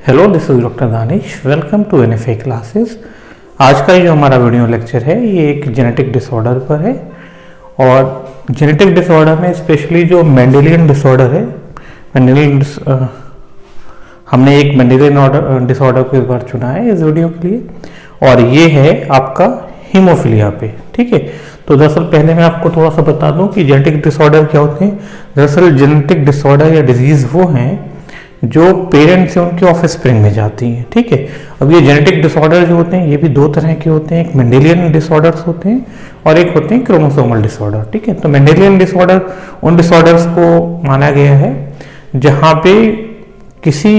Hello, this is doctor Danish. Welcome to NFA classes. आज का जो हमारा वीडियो लेक्चर है ये एक जेनेटिक डिसऑर्डर पर है और जेनेटिक डिसऑर्डर में स्पेशली जो मेंडेलियन डिसऑर्डर है, हमने एक मेंडेलियन डिसऑर्डर को इस बार चुना है इस वीडियो के लिए और ये है आपका हीमोफीलिया पे। ठीक है, तो दरअसल पहले मैं आपको थोड़ा सा बता दूं कि जेनेटिक डिसऑर्डर क्या होते हैं। दरअसल जेनेटिक डिसऑर्डर या डिजीज वो हैं जो पेरेंट्स से उनके ऑफस्प्रिंग में जाती हैं। ठीक है, अब ये जेनेटिक डिसऑर्डर जो होते हैं ये भी दो तरह के होते हैं, एक मेंडेलियन डिसऑर्डर्स होते हैं और एक होते हैं क्रोमोसोमल डिसऑर्डर। ठीक है, तो मेंडेलियन डिसऑर्डर उन डिसऑर्डर्स को माना गया है जहाँ पे किसी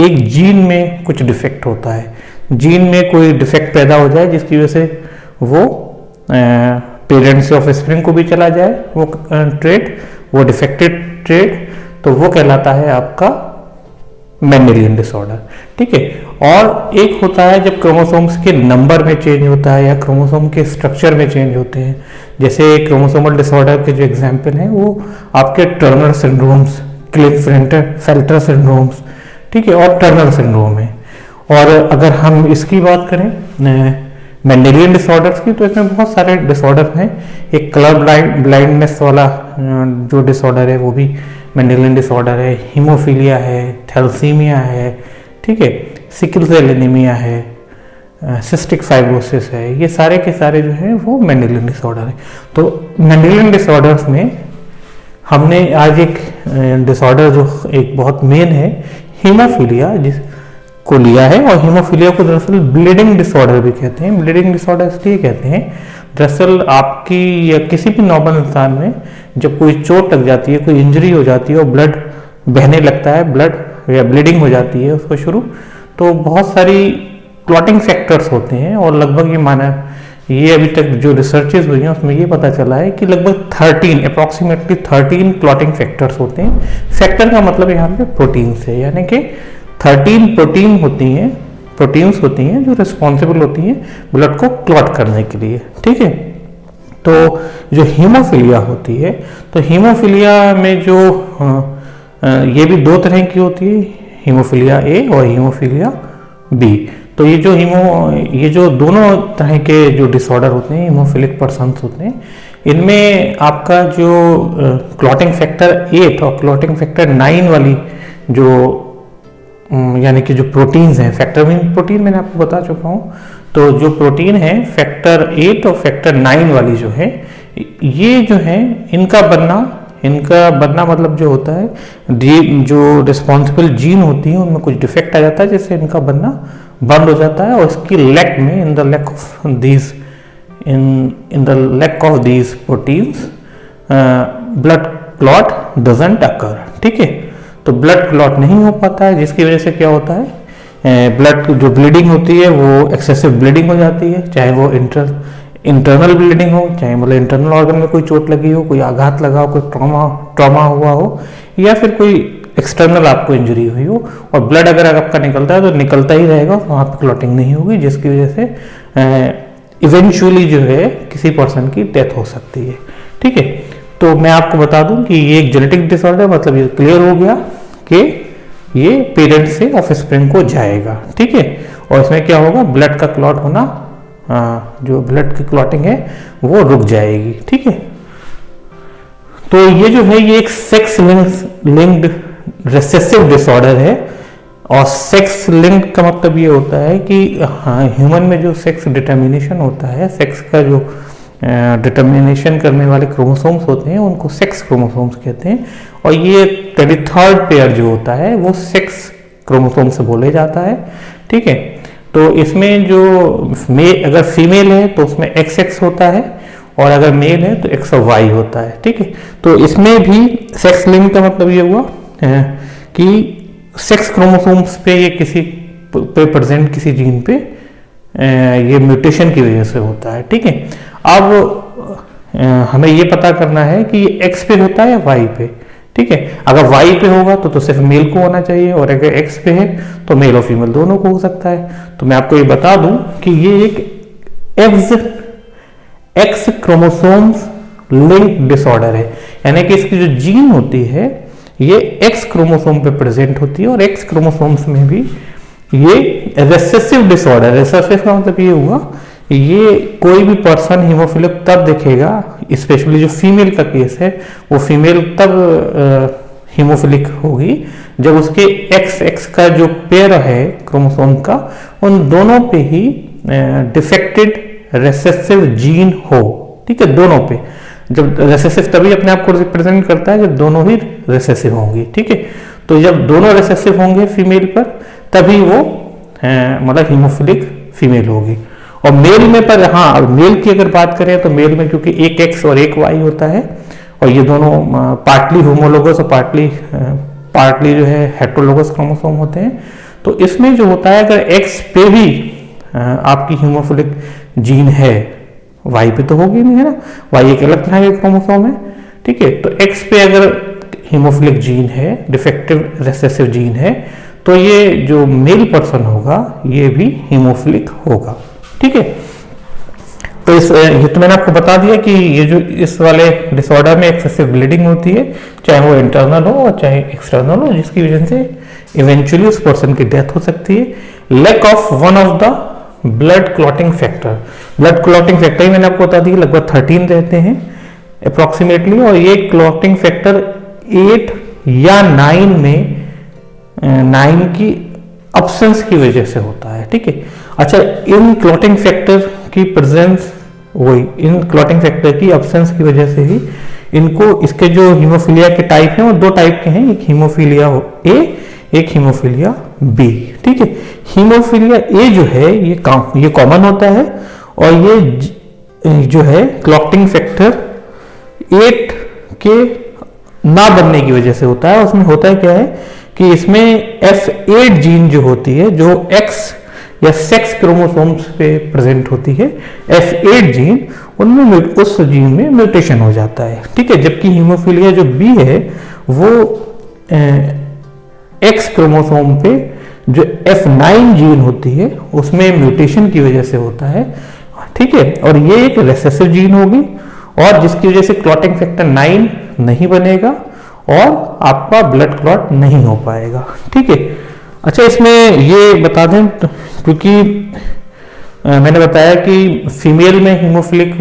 एक जीन में कुछ डिफेक्ट होता है, जीन में कोई डिफेक्ट पैदा हो जाए जिसकी वजह से वो पेरेंट्स से ऑफस्प्रिंग को भी चला जाए वो ट्रेट, वो डिफेक्टेड ट्रेट, तो वो कहलाता है आपका मेंडेलियन डिसऑर्डर। ठीक है, और एक होता है जब क्रोमोसोम्स के नंबर में चेंज होता है या क्रोमोसोम के स्ट्रक्चर में चेंज होते हैं। जैसे क्रोमोसोमल डिसऑर्डर के जो एग्जाम्पल हैं वो आपके टर्नर सिंड्रोम्स, क्लिनफेल्टर सिंड्रोम्स, ठीक है, और टर्नर सिंड्रोम है। और अगर हम इसकी बात करें मेंडेलियन डिसऑर्डर्स की, तो इसमें बहुत सारे डिसऑर्डर हैं। एक कलर ब्लाइंडनेस वाला जो डिसऑर्डर है वो भी मेंडेलियन डिसऑर्डर है, हीमोफीलिया है, थैलेसीमिया है, ठीक है, सिकल सेल एनीमिया है, सिस्टिक फाइब्रोसिस है, ये सारे के सारे जो है वो मेंडेलियन डिसऑर्डर है। तो मेंडेलियन डिसऑर्डर्स में हमने आज एक डिसऑर्डर जो एक बहुत मेन है हीमोफीलिया जिसको लिया है, और हीमोफीलिया को दरअसल ब्लीडिंग डिसऑर्डर भी कहते हैं। ब्लीडिंग डिसऑर्डर इसलिए कहते हैं, दरअसल आपकी या किसी भी नॉर्मल इंसान में जब कोई चोट लग जाती है, कोई इंजरी हो जाती है और ब्लड बहने लगता है, ब्लड या ब्लीडिंग हो जाती है उसको शुरू, तो बहुत सारी क्लॉटिंग फैक्टर्स होते हैं और लगभग ये अभी तक जो रिसर्चेस हुई हैं उसमें ये पता चला है कि लगभग 13 अप्रॉक्सीमेटली 13 क्लॉटिंग फैक्टर्स होते हैं। फैक्टर का मतलब यहाँ पे प्रोटीन्स है, यानी कि 13 प्रोटीन्स होती हैं जो रिस्पॉन्सिबल होती हैं ब्लड को क्लॉट करने के लिए। ठीक है, तो जो हीमोफीलिया होती है, तो हीमोफीलिया में जो ये भी दो तरह की होती है, हीमोफीलिया ए और हीमोफीलिया बी। तो ये जो दोनों तरह के जो डिसऑर्डर होते हैं, हीमोफिलिक पर्सन्स होते हैं, इनमें आपका जो क्लॉटिंग फैक्टर 8 और क्लॉटिंग फैक्टर 9 वाली जो यानी कि जो प्रोटीन्स हैं, फैक्टर मीन प्रोटीन मैंने आपको बता चुका हूँ, तो जो प्रोटीन है फैक्टर 8 और फैक्टर 9 वाली जो है, ये जो है इनका बनना मतलब जो होता है जो रिस्पॉन्सिबल जीन होती है उनमें कुछ डिफेक्ट आ जाता है जिससे इनका बनना बंद हो जाता है और इसकी लैक में in the lack of these proteins blood clot doesn't occur. ठीक है, तो ब्लड क्लॉट नहीं हो पाता है जिसकी वजह से क्या होता है, ब्लड जो ब्लीडिंग होती है वो एक्सेसिव ब्लीडिंग हो जाती है, चाहे वो इंटरनल ब्लीडिंग हो, चाहे मतलब इंटरनल ऑर्गन में कोई चोट लगी हो, कोई आघात लगा हो, कोई ट्रॉमा हुआ हो, या फिर कोई एक्सटर्नल आपको इंजरी हुई हो, और ब्लड अगर आपका निकलता है तो निकलता ही रहेगा, वहाँ पे क्लॉटिंग नहीं होगी जिसकी वजह से इवेंचुअली जो है किसी पर्सन की डेथ हो सकती है। ठीक है, तो मैं आपको बता दूं कि ये एक जेनेटिक डिसऑर्डर, मतलब ये क्लियर हो गया कि ये पेरेंट्स से ऑफस्प्रिंग को जाएगा। ठीक है, और इसमें क्या होगा, ब्लड का क्लॉट होना, जो ब्लड की क्लॉटिंग है वो रुक जाएगी। ठीक है, तो ये जो है ये एक सेक्स लिंक्ड रिसेसिव डिसऑर्डर है, और सेक्स लिंक का मतलब ये होता है कि ह्यूमन में जो सेक्स डिटर्मिनेशन होता है, सेक्स का जो डिटर्मिनेशन करने वाले क्रोमोसोम्स होते हैं उनको सेक्स क्रोमोसोम्स कहते हैं, और ये 33rd पेयर जो होता है वो सेक्स क्रोमोसोम से बोले जाता है। ठीक है, तो इसमें जो अगर फीमेल है तो उसमें XX होता है और अगर मेल है तो XY होता है। ठीक है, तो इसमें भी सेक्स लिंक का मतलब ये हुआ कि सेक्स क्रोमोसोम्स पे ये किसी पे प्रेजेंट किसी जीन पे ये म्यूटेशन की वजह से होता है। ठीक है, अब हमें ये पता करना है कि ये X पे होता है या Y पे। ठीक है, अगर Y पे होगा तो सिर्फ मेल को होना चाहिए, और अगर X पे है तो मेल और फीमेल दोनों को हो सकता है। तो मैं आपको ये बता दूं कि ये एक X क्रोमोसोम्स लिंक डिसऑर्डर है, यानी कि इसकी जो जीन होती है ये X क्रोमोसोम पे प्रेजेंट होती है, और X क्रोमोसोम्स में भी ये रेसेसिव डिसऑर्डर, रेसेसिव का मतलब ये हुआ, ये कोई भी पर्सन हीमोफिलिक तब दिखेगा, स्पेशली जो फीमेल का केस है, वो फीमेल तब हीमोफिलिक होगी जब उसके एक्स एक्स का जो पेयर है क्रोमोसोम का, उन दोनों पे ही डिफेक्टेड रेसेसिव जीन हो। ठीक है, दोनों पे। जब रेसेसिव तभी अपने आप को रिप्रेजेंट करता है जब दोनों ही रेसेसिव होंगी। ठीक है, तो जब दोनों रेसेसिव होंगे फीमेल पर, तभी वो मतलब हीमोफिलिक फीमेल होगी। और मेल में पर, हाँ, मेल की अगर बात करें तो मेल में क्योंकि एक एक्स और एक वाई होता है, और ये दोनों पार्टली होमोलोगस और पार्टली जो है हेट्रोलोगस क्रोमोसोम होते हैं, तो इसमें जो होता है अगर एक्स पे भी आपकी हीमोफिलिक जीन है, वाई पे तो होगी नहीं, है ना, वाई एक अलग तरह के क्रोमोसोम है। ठीक है, तो एक्स पे अगर हीमोफिलिक जीन है, डिफेक्टिव रेसेसिव जीन है, तो ये जो मेल पर्सन होगा ये भी हीमोफिलिक होगा। ठीक है, तो ये तो मैंने आपको बता दिया कि ये जो इस वाले डिसऑर्डर में एक्सेसिव ब्लीडिंग होती है, चाहे वो इंटरनल हो और चाहे एक्सटर्नल हो, जिसकी वजह से इवेंचुअली उस पर्सन की डेथ हो सकती है। Lack of one of the blood clotting factor, blood clotting factor ही मैंने आपको बता दिया लगभग 13 रहते हैं अप्रोक्सीमेटली, और ये क्लॉटिंग फैक्टर 8 या 9 में 9 की अब्सेंस की वजह से होता है। ठीक है, अच्छा, इन क्लॉटिंग फैक्टर की प्रेजेंस, वही इन क्लॉटिंग फैक्टर की अब्सेंस की वजह से ही इनको, इसके जो हीमोफीलिया के टाइप हैं वो दो टाइप के हैं, एक हीमोफीलिया ए, एक हीमोफीलिया बी। ठीक है, हीमोफीलिया ए जो है ये कॉमन होता है, और ये जो है क्लॉटिंग फैक्टर 8 के ना बनने की वजह से होता है। उसमें होता है क्या है कि इसमें F8 जीन जो होती है, जो एक्स या सेक्स क्रोमोसोम्स पे प्रेजेंट होती है, F8 जीन, उनमें उस जीन में म्यूटेशन हो जाता है। ठीक है, जबकि हीमोफीलिया जो बी है वो एक्स क्रोमोसोम पे जो F9 जीन होती है उसमें म्यूटेशन की वजह से होता है। ठीक है, और ये एक रेसेसिव जीन होगी, और जिसकी वजह से क्लॉटिंग फैक्टर 9 नहीं बनेगा और आपका ब्लड क्लॉट नहीं हो पाएगा। ठीक है, अच्छा, इसमें ये बता दें क्योंकि मैंने बताया कि फीमेल में हीमोफिलिक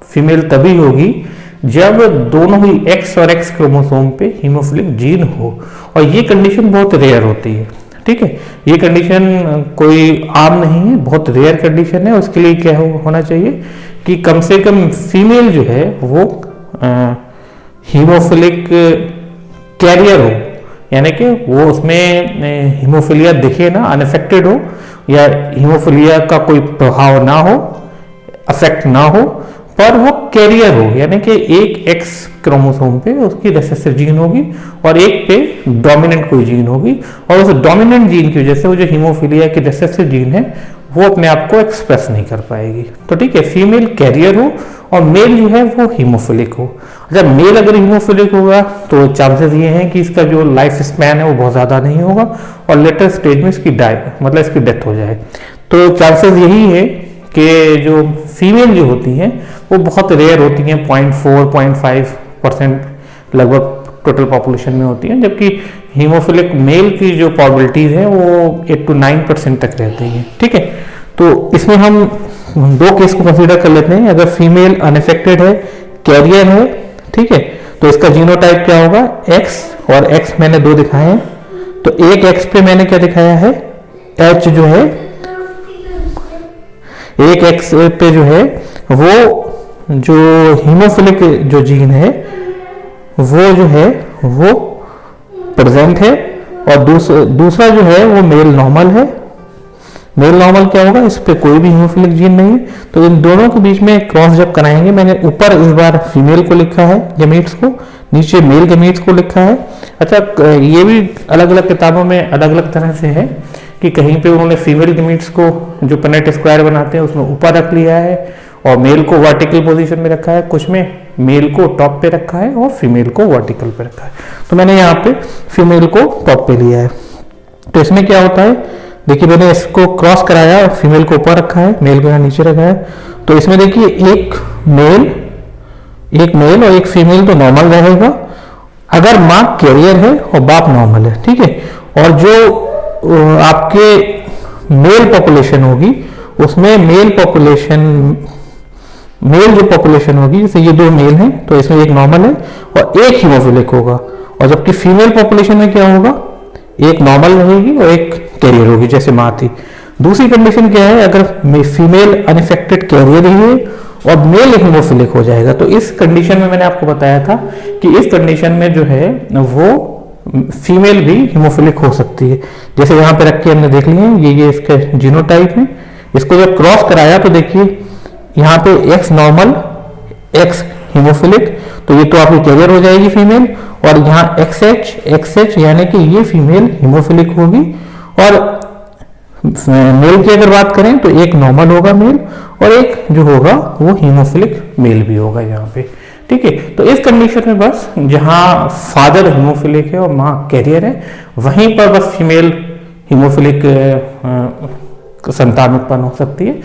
फीमेल तभी होगी जब दोनों ही एक्स और एक्स क्रोमोसोम पे हीमोफिलिक जीन हो, और ये कंडीशन बहुत रेयर होती है। ठीक है, ये कंडीशन कोई आम नहीं है, बहुत रेयर कंडीशन है। उसके लिए क्या होना चाहिए कि कम से कम फीमेल जो है वो हीमोफिलिक कैरियर हो, यानी कि वो उसमें हीमोफिलिया दिखे ना, अनअफेक्टेड हो, या हीमोफिलिया का कोई प्रभाव ना हो, अफेक्ट ना हो, पर वो कैरियर हो, यानी कि एक एक्स क्रोमोसोम पे उसकी रेसेसिव जीन होगी और एक पे डोमिनेंट कोई जीन होगी, और उस डोमिनेंट जीन की वजह से वो जो हीमोफिलिया की रेसेसिव जीन है वो अपने आप को एक्सप्रेस नहीं कर पाएगी। तो ठीक है, फीमेल कैरियर हो और मेल जो है वो हीमोफिलिक हो। जब मेल अगर हीमोफिलिक होगा तो चांसेस ये हैं कि इसका जो लाइफ स्पैन है वो बहुत ज़्यादा नहीं होगा, और लेटर स्टेज में इसकी मतलब इसकी डेथ हो जाए। तो चांसेस यही है कि जो फीमेल जो होती हैं वो बहुत रेयर होती हैं, 0.4-0.5% लगभग टोटल पॉपुलेशन में होती हैं, जबकि हीमोफिलिक मेल की जो प्रोबेबिलिटीज है वो 8 to 9% तक रहती हैं। ठीक है, तो इसमें हम दो केस को कंसीडर कर लेते हैं। अगर फीमेल अनअफेक्टेड है, कैरियर है, ठीक है, तो इसका जीनोटाइप क्या होगा, एक्स, और एक्स मैंने 2 दिखाए हैं। तो एक एक्स पे मैंने क्या दिखाया है, एच जो है, एक एक्स पे जो है वो जो हीमोफिलिक जो जीन है वो जो है वो प्रेजेंट है, और दूसरा जो है वो मेल नॉर्मल है। मेल नॉर्मल क्या होगा, इस पे कोई भी हीमोफिलिक जीन नहीं है। तो इन दोनों के बीच में क्रॉस जब कराएंगे, मैंने ऊपर इस बार फीमेल को लिखा है गमीट्स को, नीचे मेल गमीट्स को लिखा है। अच्छा, ये भी अलग अलग किताबों में अलग अलग तरह से है कि कहीं पे उन्होंने फीमेल गमीट्स को जो पनेट स्क्वायर बनाते हैं उसमें ऊपर रख लिया है और मेल को वर्टिकल पोजीशन में रखा है, कुछ में मेल को टॉप पे रखा है और फीमेल को वर्टिकल पे रखा है। तो मैंने यहाँ पे फीमेल को टॉप पे लिया है। तो इसमें क्या होता है, देखिए मैंने इसको क्रॉस कराया और फीमेल को ऊपर रखा है, मेल को यहाँ नीचे रखा है। तो इसमें देखिए एक मेल और एक फीमेल तो नॉर्मल रहेगा अगर माँ कैरियर है और बाप नॉर्मल है। ठीक है, और जो आपके मेल पॉपुलेशन होगी उसमें मेल जो पॉपुलेशन होगी, जैसे ये 2 मेल हैं तो इसमें एक नॉर्मल है और एक हीमोफिलिक होगा, और जबकि फीमेल पॉपुलेशन में क्या होगा, एक नॉर्मल रहेगी और एक कैरियर होगी जैसे माँ थी। दूसरी कंडीशन क्या है, अगर फीमेल अनइफेक्टेड कैरियर ही है और मेल हीमोफिलिक हो जाएगा, तो इस कंडीशन में मैंने आपको बताया था कि इस कंडीशन में जो है वो फीमेल भी हीमोफिलिक हो सकती है। जैसे यहाँ पे रख के हमने देख लिए, ये इसका जीनोटाइप है। इसको जब क्रॉस कराया तो देखिए यहाँ पे एक्स नॉर्मल एक्स हीमोफिलिक, तो ये तो आपकी कैरियर हो जाएगी फीमेल, और यहाँ एक्सएच यानी कि ये फीमेल हीमोफिलिक होगी। और मेल की अगर बात करें तो एक नॉर्मल होगा मेल और एक जो होगा वो हीमोफिलिक मेल भी होगा यहाँ पे, ठीक है। तो इस कंडीशन में बस जहां फादर हीमोफिलिक है और माँ कैरियर है, वहीं पर बस फीमेल हीमोफिलिक संतान उत्पन्न हो सकती है।